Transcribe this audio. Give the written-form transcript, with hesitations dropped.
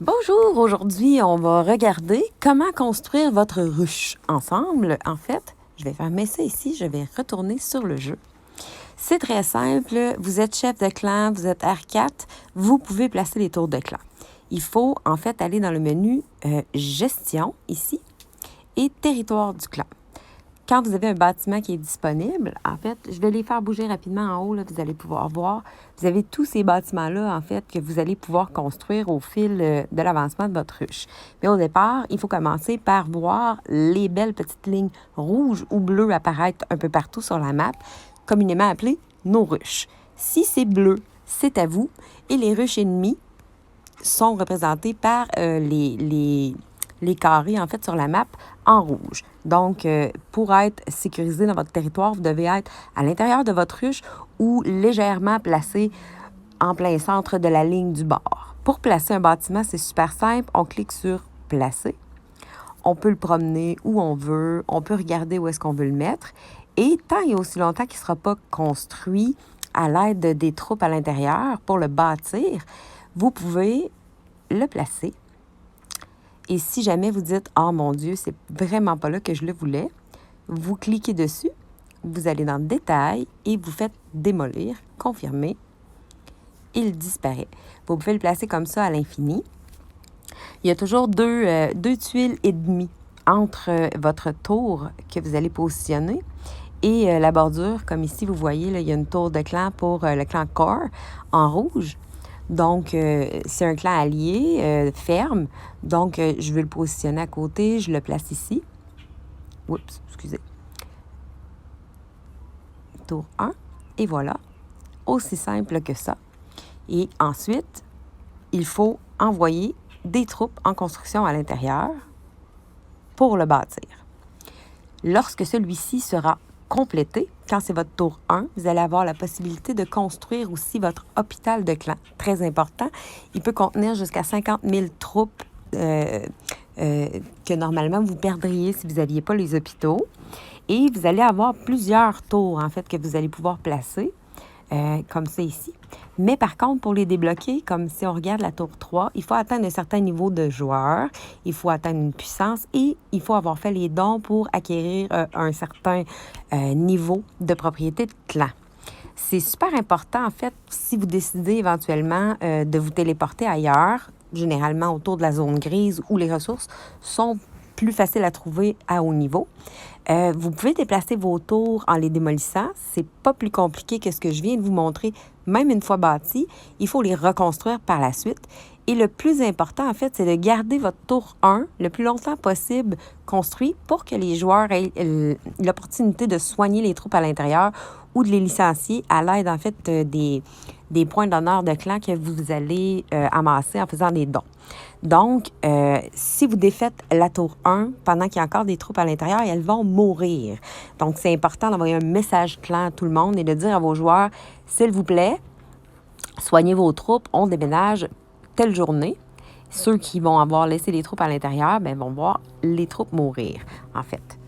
Bonjour, aujourd'hui on va regarder comment construire votre ruche ensemble. En fait, je vais fermer ça ici, je vais retourner sur le jeu. C'est très simple, vous êtes chef de clan, vous êtes R4, vous pouvez placer les tours de clan. Il faut en fait aller dans le menu Gestion ici et Territoire du clan. Quand vous avez un bâtiment qui est disponible, en fait, je vais les faire bouger rapidement en haut, là, vous allez pouvoir voir. Vous avez tous ces bâtiments-là, en fait, que vous allez pouvoir construire au fil de l'avancement de votre ruche. Mais au départ, il faut commencer par voir les belles petites lignes rouges ou bleues apparaître un peu partout sur la map, communément appelées nos ruches. Si c'est bleu, c'est à vous. Et les ruches ennemies sont représentées par les carrés, en fait, sur la map en rouge. Donc, pour être sécurisé dans votre territoire, vous devez être à l'intérieur de votre ruche ou légèrement placé en plein centre de la ligne du bord. Pour placer un bâtiment, c'est super simple. On clique sur « Placer ». On peut le promener où on veut. On peut regarder où est-ce qu'on veut le mettre. Et tant et aussi longtemps qu'il ne sera pas construit à l'aide des troupes à l'intérieur pour le bâtir, vous pouvez le placer. Et si jamais vous dites « Oh mon Dieu, c'est vraiment pas là que je le voulais », vous cliquez dessus, vous allez dans « Détails » et vous faites « Démolir », confirmer. Il disparaît. Vous pouvez le placer comme ça à l'infini. Il y a toujours deux tuiles et demie entre votre tour que vous allez positionner et la bordure. Comme ici, vous voyez, là, il y a une tour de clan pour le clan Core en rouge. Donc, c'est un clan allié, ferme. Donc, je vais le positionner à côté. Je le place ici. Oups, excusez. Tour 1. Et voilà. Aussi simple que ça. Et ensuite, il faut envoyer des troupes en construction à l'intérieur pour le bâtir. Lorsque celui-ci sera complété, quand c'est votre tour 1, vous allez avoir la possibilité de construire aussi votre hôpital de clan. Très important. Il peut contenir jusqu'à 50 000 troupes que normalement vous perdriez si vous n'aviez pas les hôpitaux. Et vous allez avoir plusieurs tours, en fait, que vous allez pouvoir placer, comme ça ici. Mais par contre, pour les débloquer, comme si on regarde la tour 3, il faut atteindre un certain niveau de joueurs, il faut atteindre une puissance et il faut avoir fait les dons pour acquérir un certain niveau de propriété de clan. C'est super important, en fait, si vous décidez éventuellement de vous téléporter ailleurs, généralement autour de la zone grise où les ressources sont plus faciles à trouver à haut niveau. Vous pouvez déplacer vos tours en les démolissant. C'est pas plus compliqué que ce que je viens de vous montrer. Même une fois bâtis, il faut les reconstruire par la suite. Et le plus important, en fait, c'est de garder votre tour 1 le plus longtemps possible construit pour que les joueurs aient l'opportunité de soigner les troupes à l'intérieur ou de les licencier à l'aide, en fait, des points d'honneur de clan que vous allez amasser en faisant des dons. Donc, si vous défaites la tour 1 pendant qu'il y a encore des troupes à l'intérieur, elles vont mourir. Donc, c'est important d'envoyer un message clan à tout le monde et de dire à vos joueurs, s'il vous plaît, soignez vos troupes, on déménage telle journée. Ceux qui vont avoir laissé les troupes à l'intérieur, vont voir les troupes mourir, en fait.